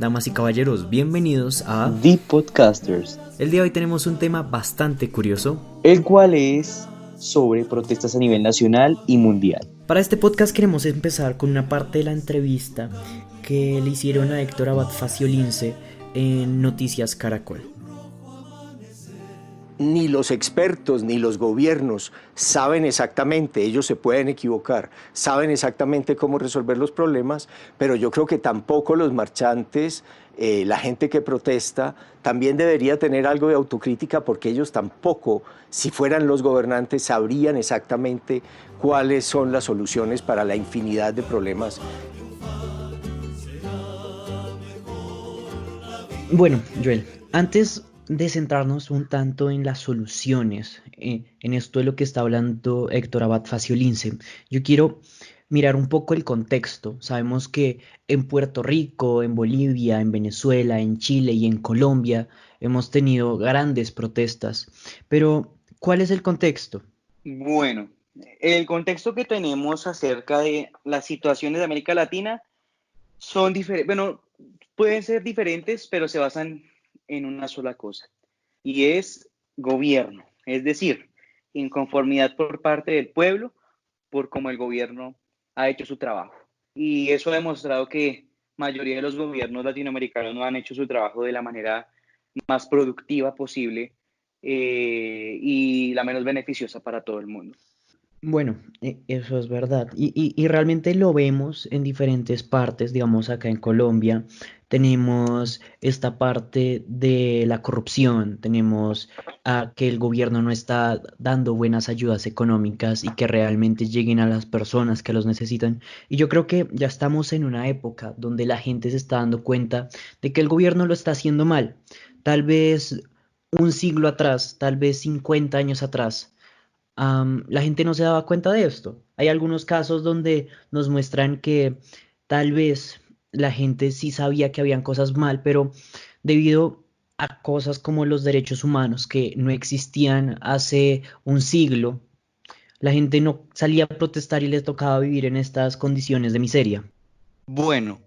Damas y caballeros, bienvenidos a The Podcasters, El día de hoy tenemos un tema bastante curioso. el cual es sobre protestas a nivel nacional y mundial. Para este podcast queremos empezar con una parte de la entrevista que le hicieron a Héctor Abad Faciolince en Noticias Caracol. Ni los expertos ni los gobiernos saben exactamente, ellos se pueden equivocar, saben exactamente cómo resolver los problemas, pero yo creo que tampoco los marchantes, la gente que protesta, también debería tener algo de autocrítica porque ellos tampoco, si fueran los gobernantes, sabrían exactamente cuáles son las soluciones para la infinidad de problemas. Bueno, Joel, antes de centrarnos un tanto en las soluciones, en esto de lo que está hablando Héctor Abad Faciolince, yo quiero mirar un poco el contexto. Sabemos que en Puerto Rico, en Bolivia, en Venezuela, en Chile y en Colombia hemos tenido grandes protestas, pero ¿cuál es el contexto? Bueno, el contexto que tenemos acerca de las situaciones de América Latina son diferentes, bueno, pueden ser diferentes, pero se basan en una sola cosa, y es gobierno, es decir, inconformidad por parte del pueblo por cómo el gobierno ha hecho su trabajo. Y eso ha demostrado que la mayoría de los gobiernos latinoamericanos no han hecho su trabajo de la manera más productiva posible y la menos beneficiosa para todo el mundo. Bueno, eso es verdad. Y realmente lo vemos en diferentes partes, digamos acá en Colombia. Tenemos esta parte de la corrupción, tenemos a que el gobierno no está dando buenas ayudas económicas y que realmente lleguen a las personas que los necesitan. Y yo creo que ya estamos en una época donde la gente se está dando cuenta de que el gobierno lo está haciendo mal. Tal vez un siglo atrás, tal vez 50 años atrás la gente no se daba cuenta de esto. Hay algunos casos donde nos muestran que tal vez la gente sí sabía que habían cosas mal, pero debido a cosas como los derechos humanos que no existían hace un siglo, la gente no salía a protestar y les tocaba vivir en estas condiciones de miseria. Bueno,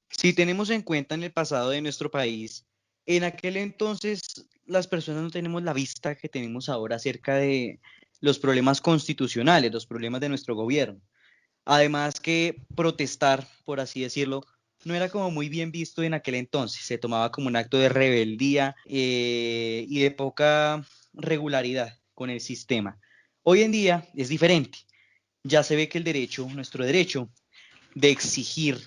si tenemos en cuenta en el pasado de nuestro país, en aquel entonces las personas no tenemos la vista que tenemos ahora acerca de los problemas constitucionales, los problemas de nuestro gobierno. Además que protestar, por así decirlo, no era como muy bien visto en aquel entonces. Se tomaba como un acto de rebeldía y de poca regularidad con el sistema. Hoy en día es diferente. Ya se ve que el derecho, nuestro derecho de exigir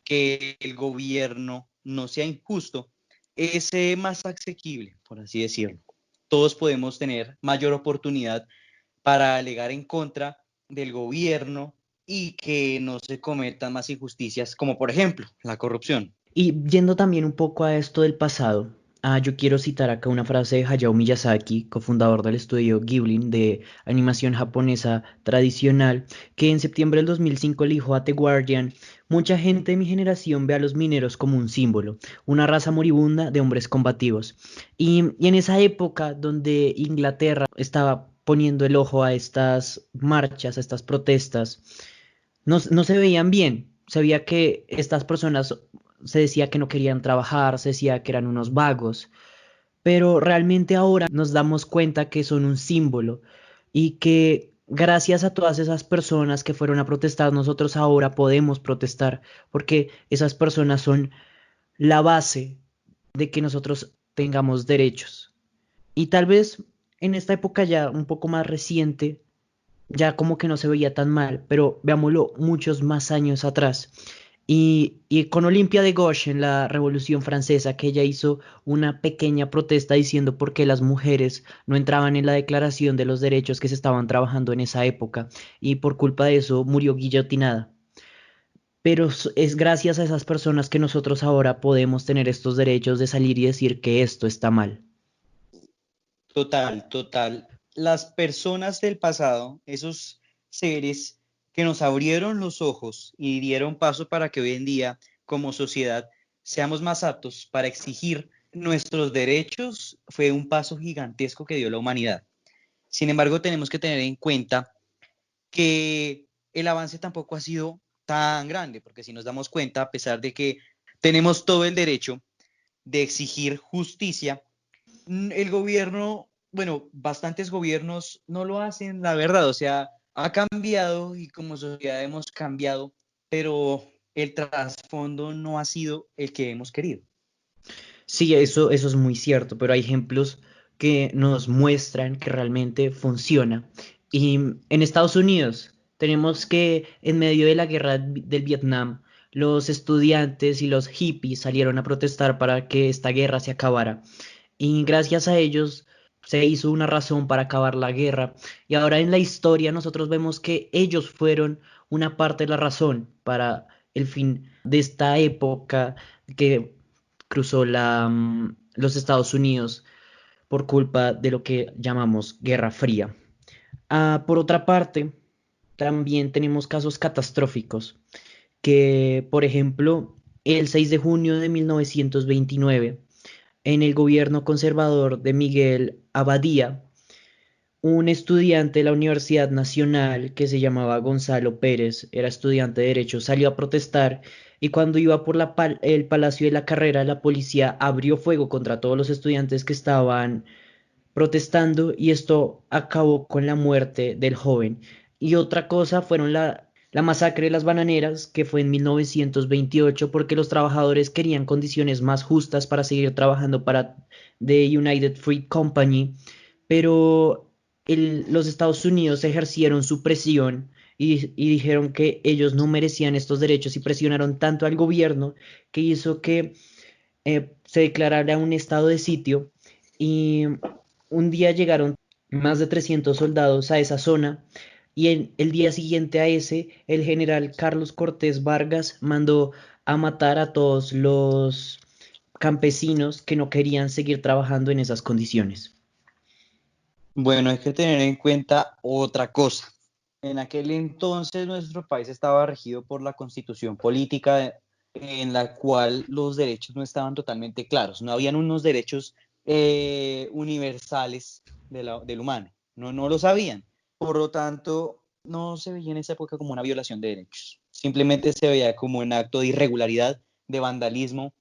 que el gobierno no sea injusto, es más asequible, por así decirlo. Todos podemos tener mayor oportunidad para alegar en contra del gobierno y que no se cometan más injusticias, como por ejemplo la corrupción. Y yendo también un poco a esto del pasado, yo quiero citar acá una frase de Hayao Miyazaki, cofundador del estudio Ghibli de animación japonesa tradicional, que en septiembre del 2005 le dijo a The Guardian: mucha gente de mi generación ve a los mineros como un símbolo, una raza moribunda de hombres combativos. Y en esa época donde Inglaterra estaba poniendo el ojo a estas marchas, a estas protestas, no se veían bien. Se veía que estas personas se decía que no querían trabajar, se decía que eran unos vagos, pero realmente ahora nos damos cuenta que son un símbolo y que gracias a todas esas personas que fueron a protestar, nosotros ahora podemos protestar porque esas personas son la base de que nosotros tengamos derechos. Y tal vez en esta época ya un poco más reciente, ya como que no se veía tan mal, pero veámoslo muchos más años atrás. Y con Olimpia de Gauche en la Revolución Francesa, que ella hizo una pequeña protesta diciendo por qué las mujeres no entraban en la declaración de los derechos que se estaban trabajando en esa época, y por culpa de eso murió guillotinada. Pero es gracias a esas personas que nosotros ahora podemos tener estos derechos de salir y decir que esto está mal. Total, total. Las personas del pasado, esos seres que nos abrieron los ojos y dieron paso para que hoy en día, como sociedad, seamos más aptos para exigir nuestros derechos, fue un paso gigantesco que dio la humanidad. Sin embargo, tenemos que tener en cuenta que el avance tampoco ha sido tan grande, porque si nos damos cuenta, a pesar de que tenemos todo el derecho de exigir justicia. El gobierno, bueno, bastantes gobiernos no lo hacen, la verdad, o sea, ha cambiado y como sociedad hemos cambiado, pero el trasfondo no ha sido el que hemos querido. Sí, eso es muy cierto, pero hay ejemplos que nos muestran que realmente funciona. Y en Estados Unidos tenemos que en medio de la guerra del Vietnam, los estudiantes y los hippies salieron a protestar para que esta guerra se acabara. Y gracias a ellos se hizo una razón para acabar la guerra. Y ahora en la historia nosotros vemos que ellos fueron una parte de la razón para el fin de esta época que cruzó los Estados Unidos por culpa de lo que llamamos Guerra Fría. Por otra parte, también tenemos casos catastróficos que, por ejemplo, el 6 de junio de 1929, en el gobierno conservador de Miguel Abadía, un estudiante de la Universidad Nacional que se llamaba Gonzalo Pérez, era estudiante de Derecho, salió a protestar y cuando iba por el Palacio de la Carrera, la policía abrió fuego contra todos los estudiantes que estaban protestando y esto acabó con la muerte del joven. Y otra cosa fueron la masacre de las bananeras, que fue en 1928 porque los trabajadores querían condiciones más justas para seguir trabajando para The United Fruit Company, pero los Estados Unidos ejercieron su presión y dijeron que ellos no merecían estos derechos y presionaron tanto al gobierno que hizo que se declarara un estado de sitio y un día llegaron más de 300 soldados a esa zona y el día siguiente a ese, el general Carlos Cortés Vargas mandó a matar a todos los campesinos que no querían seguir trabajando en esas condiciones. Bueno, hay que tener en cuenta otra cosa. En aquel entonces nuestro país estaba regido por la constitución política en la cual los derechos no estaban totalmente claros. No habían unos derechos universales del humano. No, no lo sabían. Por lo tanto, no se veía en esa época como una violación de derechos. Simplemente se veía como un acto de irregularidad, de vandalismo.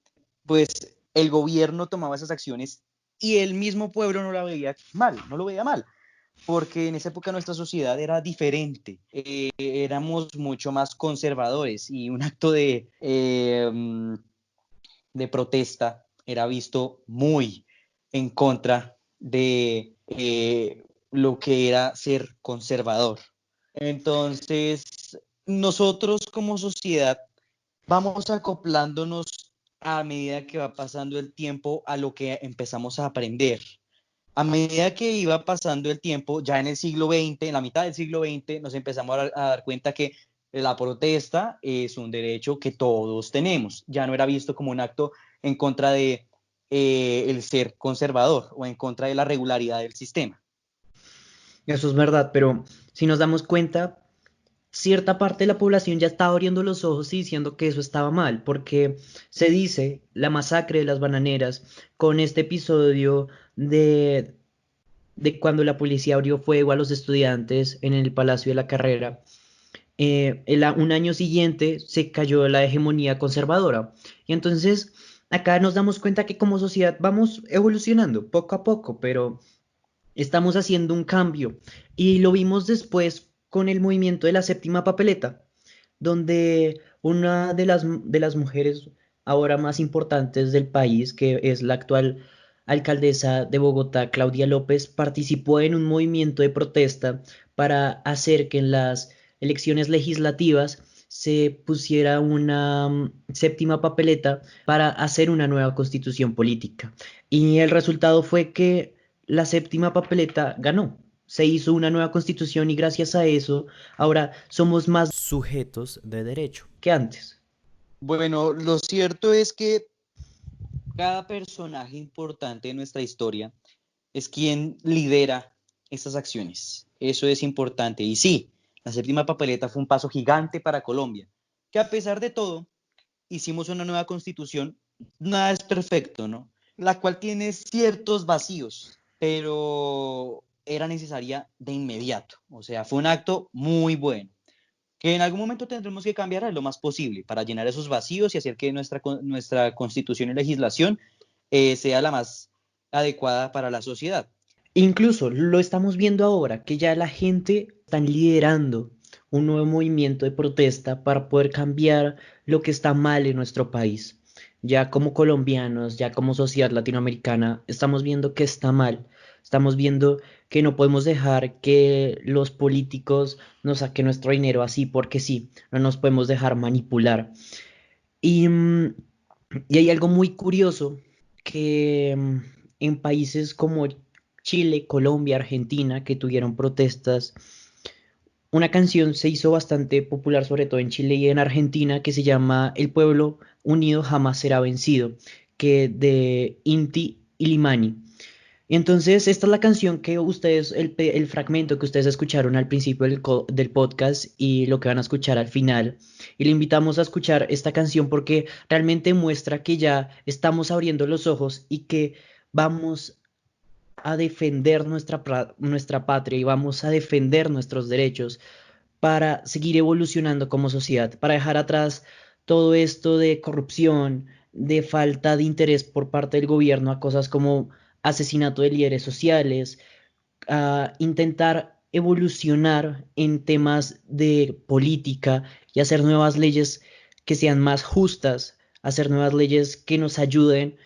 Pues el gobierno tomaba esas acciones y el mismo pueblo no la veía mal, no lo veía mal, porque en esa época nuestra sociedad era diferente, éramos mucho más conservadores y un acto de protesta era visto muy en contra de lo que era ser conservador. Entonces, nosotros como sociedad vamos acoplándonos a medida que va pasando el tiempo a lo que empezamos a aprender. A medida que iba pasando el tiempo, ya en el siglo XX, en la mitad del siglo XX, nos empezamos a dar cuenta que la protesta es un derecho que todos tenemos. Ya no era visto como un acto en contra de el ser conservador o en contra de la regularidad del sistema. Eso es verdad, pero si nos damos cuenta, cierta parte de la población ya estaba abriendo los ojos y diciendo que eso estaba mal, porque se dice la masacre de las bananeras con este episodio de cuando la policía abrió fuego a los estudiantes en el Palacio de la Carrera. Un año siguiente se cayó la hegemonía conservadora. Y entonces acá nos damos cuenta que como sociedad vamos evolucionando poco a poco, pero estamos haciendo un cambio y lo vimos después con el movimiento de la séptima papeleta, donde una de las mujeres ahora más importantes del país, que es la actual alcaldesa de Bogotá, Claudia López, participó en un movimiento de protesta para hacer que en las elecciones legislativas se pusiera una séptima papeleta para hacer una nueva constitución política. Y el resultado fue que la séptima papeleta ganó. Se hizo una nueva constitución y gracias a eso ahora somos más sujetos de derecho que antes. Bueno, lo cierto es que cada personaje importante de nuestra historia es quien lidera estas acciones. Eso es importante. Y sí, la séptima papeleta fue un paso gigante para Colombia, que a pesar de todo, hicimos una nueva constitución. Nada es perfecto, ¿no? La cual tiene ciertos vacíos, pero era necesaria de inmediato. O sea, fue un acto muy bueno. que en algún momento tendremos que cambiar lo más posible para llenar esos vacíos y hacer que nuestra constitución y legislación sea la más adecuada para la sociedad. Incluso lo estamos viendo ahora, que ya la gente está liderando un nuevo movimiento de protesta para poder cambiar lo que está mal en nuestro país. Ya como colombianos, ya como sociedad latinoamericana, estamos viendo que está mal. Estamos viendo que no podemos dejar que los políticos nos saquen nuestro dinero así porque sí. No nos podemos dejar manipular. Y, y hay algo muy curioso que en países como Chile, Colombia, Argentina, que tuvieron protestas, una canción se hizo bastante popular, sobre todo en Chile y en Argentina, que se llama El pueblo unido jamás será vencido, que de Inti Illimani. Y entonces, esta es la canción que ustedes, el fragmento que ustedes escucharon al principio del podcast y lo que van a escuchar al final. Y le invitamos a escuchar esta canción porque realmente muestra que ya estamos abriendo los ojos y que vamos a defender nuestra patria y vamos a defender nuestros derechos para seguir evolucionando como sociedad, para dejar atrás todo esto de corrupción, de falta de interés por parte del gobierno a cosas como asesinato de líderes sociales, a intentar evolucionar en temas de política y hacer nuevas leyes que sean más justas, hacer nuevas leyes que nos ayuden,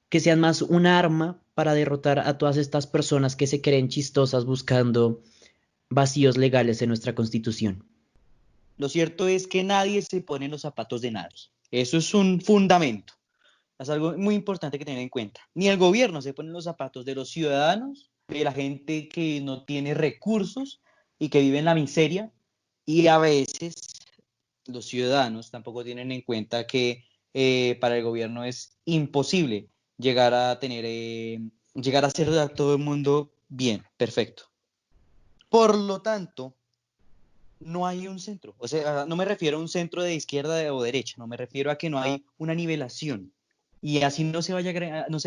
que sean más un arma para derrotar a todas estas personas que se creen chistosas buscando vacíos legales en nuestra constitución. Lo cierto es que nadie se pone en los zapatos de nadie. Eso es un fundamento. Es algo muy importante que tener en cuenta. Ni el gobierno se pone en los zapatos de los ciudadanos, de la gente que no tiene recursos y que vive en la miseria. Y a veces los ciudadanos tampoco tienen en cuenta que para el gobierno es imposible llegar a hacer a todo el mundo bien, perfecto. Por lo tanto, no hay un centro. O sea, no me refiero a un centro de izquierda o derecha, no me refiero a que no hay una nivelación. Y así no se va a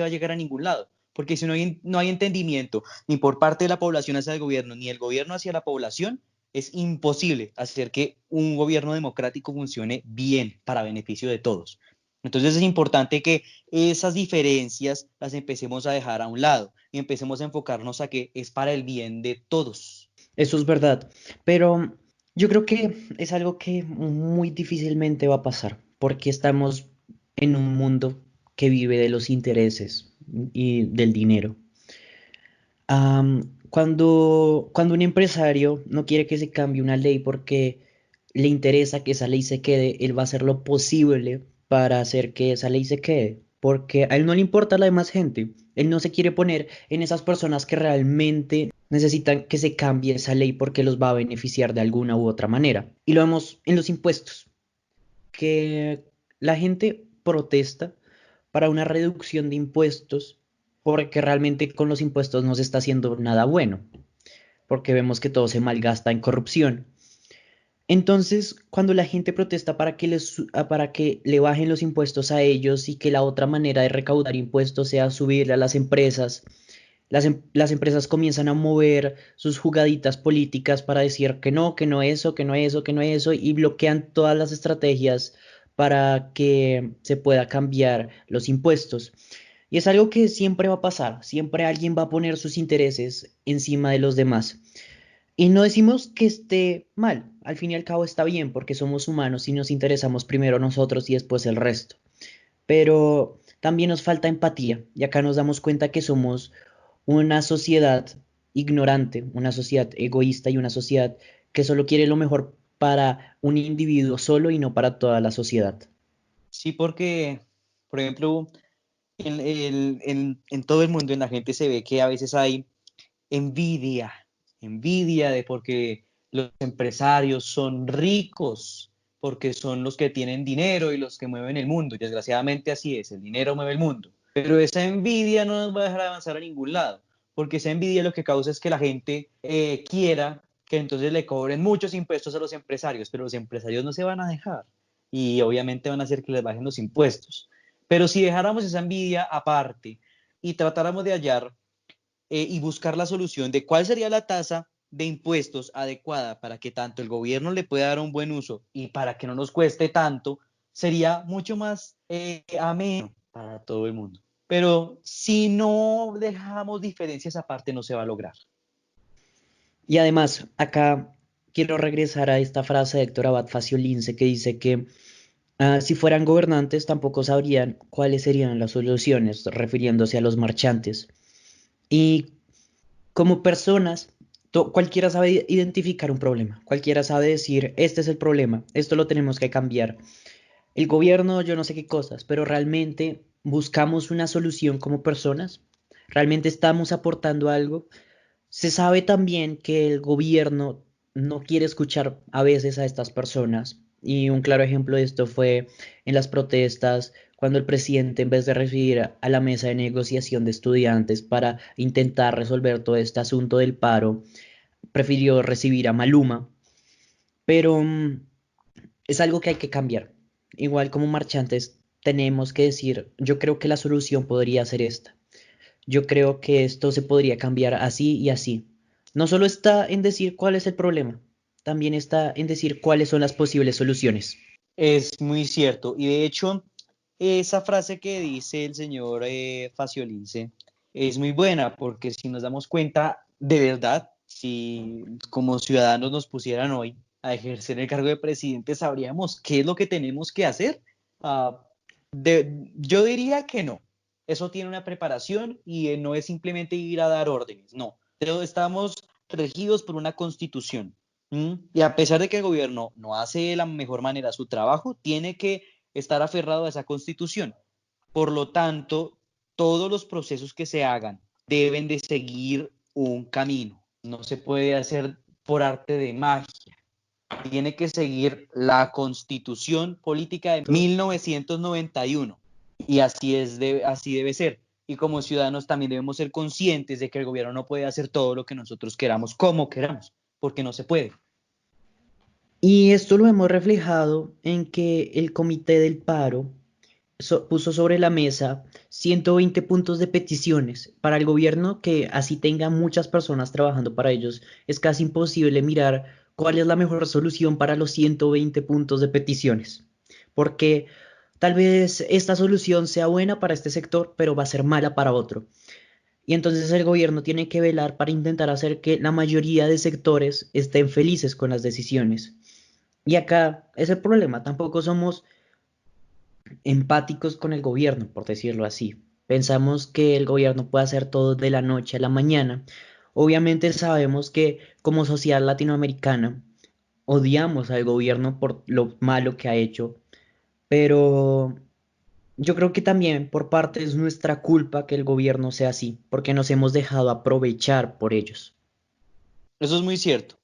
llegar a ningún lado. Porque si no hay entendimiento ni por parte de la población hacia el gobierno, ni el gobierno hacia la población, es imposible hacer que un gobierno democrático funcione bien para beneficio de todos. Entonces es importante que esas diferencias las empecemos a dejar a un lado y empecemos a enfocarnos a que es para el bien de todos. Eso es verdad, pero yo creo que es algo que muy difícilmente va a pasar, porque estamos en un mundo que vive de los intereses y del dinero. Cuando un empresario no quiere que se cambie una ley porque le interesa que esa ley se quede, él va a hacer lo posible para hacer que esa ley se quede, porque a él no le importa la demás gente. Él no se quiere poner en esas personas que realmente necesitan que se cambie esa ley porque los va a beneficiar de alguna u otra manera. Y lo vemos en los impuestos, que la gente protesta para una reducción de impuestos porque realmente con los impuestos no se está haciendo nada bueno, porque vemos que todo se malgasta en corrupción. Entonces, cuando la gente protesta para que le bajen los impuestos a ellos y que la otra manera de recaudar impuestos sea subirle a las empresas, las empresas comienzan a mover sus jugaditas políticas para decir que no eso, que no eso, que no eso, y bloquean todas las estrategias para que se pueda cambiar los impuestos. Y es algo que siempre va a pasar, siempre alguien va a poner sus intereses encima de los demás. Y no decimos que esté mal, al fin y al cabo está bien porque somos humanos y nos interesamos primero nosotros y después el resto. Pero también nos falta empatía y acá nos damos cuenta que somos una sociedad ignorante, una sociedad egoísta y una sociedad que solo quiere lo mejor para un individuo solo y no para toda la sociedad. Sí, porque, por ejemplo, en todo el mundo, en la gente se ve que a veces hay envidia, envidia de porque los empresarios son ricos, porque son los que tienen dinero y los que mueven el mundo. Y desgraciadamente así es, el dinero mueve el mundo. Pero esa envidia no nos va a dejar avanzar a ningún lado, porque esa envidia lo que causa es que la gente quiera que entonces le cobren muchos impuestos a los empresarios, pero los empresarios no se van a dejar y obviamente van a hacer que les bajen los impuestos. Pero si dejáramos esa envidia aparte y tratáramos de hallar y buscar la solución de cuál sería la tasa de impuestos adecuada para que tanto el gobierno le pueda dar un buen uso y para que no nos cueste tanto, sería mucho más ameno para todo el mundo. Pero si no dejamos diferencias aparte, no se va a lograr. Y además, acá quiero regresar a esta frase de Héctor Abad Faciolince que dice que si fueran gobernantes tampoco sabrían cuáles serían las soluciones, refiriéndose a los marchantes. Y como personas, cualquiera sabe identificar un problema, cualquiera sabe decir, este es el problema, esto lo tenemos que cambiar. El gobierno, yo no sé qué cosas, pero realmente buscamos una solución como personas, realmente estamos aportando algo. Se sabe también que el gobierno no quiere escuchar a veces a estas personas y un claro ejemplo de esto fue en las protestas cuando el presidente en vez de recibir a la mesa de negociación de estudiantes para intentar resolver todo este asunto del paro, prefirió recibir a Maluma, pero es algo que hay que cambiar. Igual como marchantes tenemos que decir, yo creo que la solución podría ser esta. Yo creo que esto se podría cambiar así y así. No solo está en decir cuál es el problema, también está en decir cuáles son las posibles soluciones. Es muy cierto. Y de hecho, esa frase que dice el señor Faciolince es muy buena porque si nos damos cuenta, de verdad, si como ciudadanos nos pusieran hoy a ejercer el cargo de presidente, sabríamos qué es lo que tenemos que hacer. Ah, yo diría que no. Eso tiene una preparación y no es simplemente ir a dar órdenes, no. Pero estamos regidos por una constitución. Y a pesar de que el gobierno no hace de la mejor manera su trabajo, tiene que estar aferrado a esa constitución. Por lo tanto, todos los procesos que se hagan deben de seguir un camino. No se puede hacer por arte de magia. Tiene que seguir la constitución política de 1991. Y así debe ser. Y como ciudadanos también debemos ser conscientes de que el gobierno no puede hacer todo lo que nosotros queramos, como queramos, porque no se puede. Y esto lo hemos reflejado en que el Comité del Paro puso sobre la mesa 120 puntos de peticiones para el gobierno que así tenga muchas personas trabajando para ellos. Es casi imposible mirar cuál es la mejor solución para los 120 puntos de peticiones, porque tal vez esta solución sea buena para este sector, pero va a ser mala para otro. Y entonces el gobierno tiene que velar para intentar hacer que la mayoría de sectores estén felices con las decisiones. Y acá es el problema, tampoco somos empáticos con el gobierno, por decirlo así. Pensamos que el gobierno puede hacer todo de la noche a la mañana. Obviamente sabemos que como sociedad latinoamericana odiamos al gobierno por lo malo que ha hecho, pero yo creo que también por parte es nuestra culpa que el gobierno sea así, porque nos hemos dejado aprovechar por ellos. Eso es muy cierto.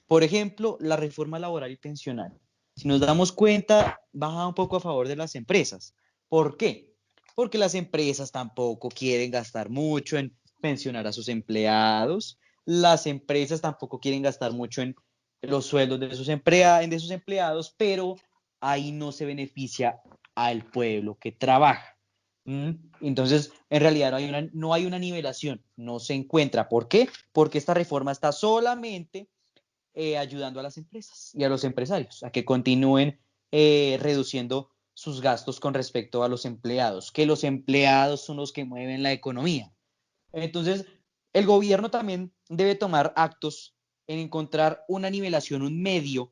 Por ejemplo, la reforma laboral y pensional. Si nos damos cuenta, baja un poco a favor de las empresas. ¿Por qué? Porque las empresas tampoco quieren gastar mucho en pensionar a sus empleados. Las empresas tampoco quieren gastar mucho en los sueldos de sus empleados, pero ahí no se beneficia al pueblo que trabaja. ¿Mm? Entonces, en realidad no hay una nivelación, no se encuentra. ¿Por qué? Porque esta reforma está solamente ayudando a las empresas y a los empresarios a que continúen reduciendo sus gastos con respecto a los empleados, que los empleados son los que mueven la economía. Entonces, el gobierno también debe tomar actos en encontrar una nivelación, un medio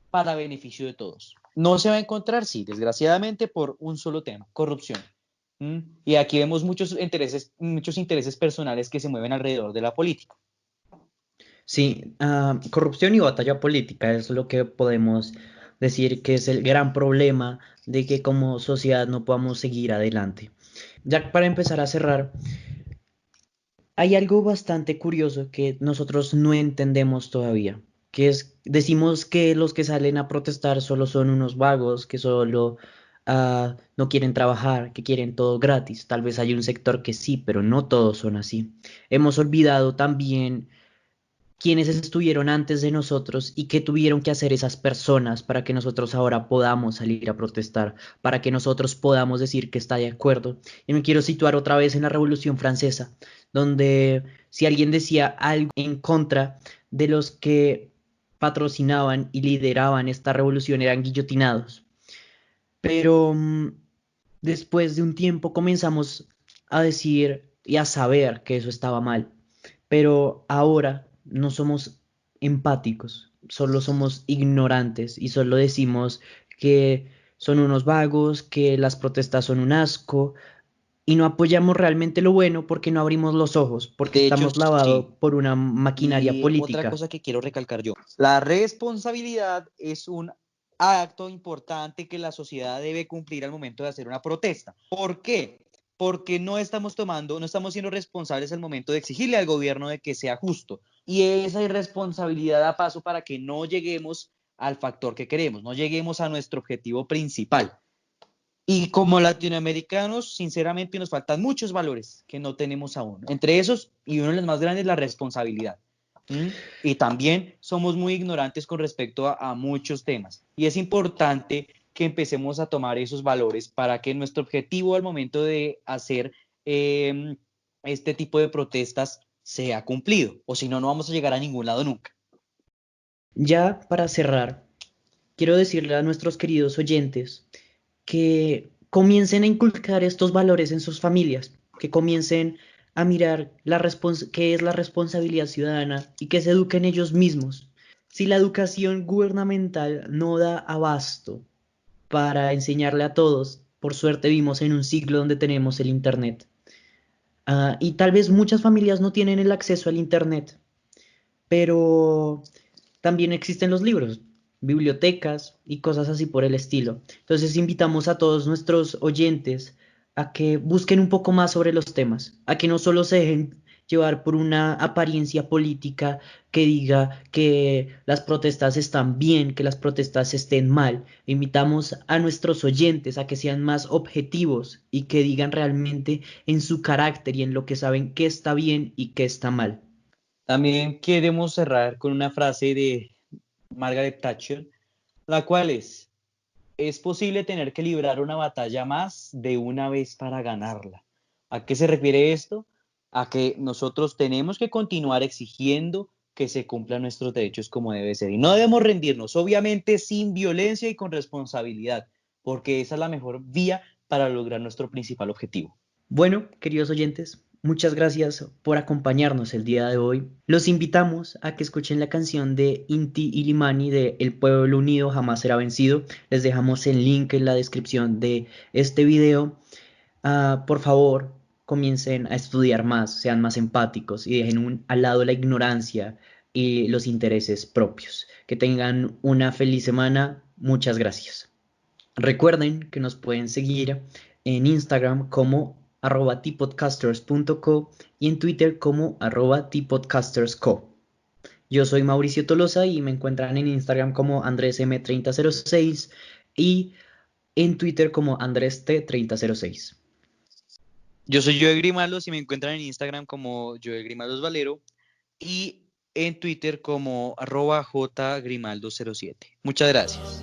para beneficio de todos. No se va a encontrar, sí, desgraciadamente, por un solo tema, corrupción. Y aquí vemos muchos intereses personales que se mueven alrededor de la política. Sí, corrupción y batalla política es lo que podemos decir que es el gran problema de que como sociedad no podamos seguir adelante. Ya para empezar a cerrar, hay algo bastante curioso que nosotros no entendemos todavía, que es, decimos que los que salen a protestar solo son unos vagos, que solo no quieren trabajar, que quieren todo gratis. Tal vez hay un sector que sí, pero no todos son así. Hemos olvidado también quiénes estuvieron antes de nosotros y qué tuvieron que hacer esas personas para que nosotros ahora podamos salir a protestar, para que nosotros podamos decir que está de acuerdo. Y me quiero situar otra vez en la Revolución Francesa, donde si alguien decía algo en contra de los que patrocinaban y lideraban esta revolución, eran guillotinados. Pero después de un tiempo comenzamos a decir y a saber que eso estaba mal, pero ahora no somos empáticos, solo somos ignorantes y solo decimos que son unos vagos, que las protestas son un asco y no apoyamos realmente lo bueno porque no abrimos los ojos, porque De hecho, estamos lavados sí. por una maquinaria Y otra política. cosa que quiero recalcar yo, la responsabilidad es un acto importante que la sociedad debe cumplir al momento de hacer una protesta. ¿Por qué? Porque no estamos siendo responsables al momento de exigirle al gobierno de que sea justo. Y esa irresponsabilidad da paso para que no lleguemos al factor que queremos, no lleguemos a nuestro objetivo principal. Y como latinoamericanos, sinceramente nos faltan muchos valores que no tenemos aún. Entre esos, y uno de los más grandes, la responsabilidad. ¿Mm? Y también somos muy ignorantes con respecto a muchos temas. Y es importante que empecemos a tomar esos valores para que nuestro objetivo al momento de hacer este tipo de protestas sea cumplido. O si no, no vamos a llegar a ningún lado nunca. Ya para cerrar, quiero decirle a nuestros queridos oyentes que comiencen a inculcar estos valores en sus familias, que comiencen a mirar qué es la responsabilidad ciudadana y que se eduquen ellos mismos. Si la educación gubernamental no da abasto para enseñarle a todos, por suerte vivimos en un siglo donde tenemos el Internet. Y tal vez muchas familias no tienen el acceso al Internet, pero también existen los libros, bibliotecas y cosas así por el estilo. Entonces invitamos a todos nuestros oyentes a que busquen un poco más sobre los temas, a que no solo se dejen llevar por una apariencia política que diga que las protestas están bien, que las protestas estén mal. Invitamos a nuestros oyentes a que sean más objetivos y que digan realmente en su carácter y en lo que saben qué está bien y qué está mal. También queremos cerrar con una frase de Margaret Thatcher, la cual es posible tener que librar una batalla más de una vez para ganarla. ¿A qué se refiere esto? A que nosotros tenemos que continuar exigiendo que se cumplan nuestros derechos como debe ser. Y no debemos rendirnos, obviamente sin violencia y con responsabilidad, porque esa es la mejor vía para lograr nuestro principal objetivo. Bueno, queridos oyentes, muchas gracias por acompañarnos el día de hoy. Los invitamos a que escuchen la canción de Inti Illimani de El Pueblo Unido Jamás Será Vencido. Les dejamos el link en la descripción de este video. Por favor, comiencen a estudiar más, sean más empáticos y dejen al lado la ignorancia y los intereses propios. Que tengan una feliz semana. Muchas gracias. Recuerden que nos pueden seguir en Instagram como @tpodcasters.co y en Twitter como @tpodcastersco. Yo soy Mauricio Tolosa y me encuentran en Instagram como AndrésM3006 y en Twitter como AndrésT3006. Yo soy Joe Grimaldos y me encuentran en Instagram como Joe Grimaldos Valero y en Twitter como @jgrimaldo07. Muchas gracias.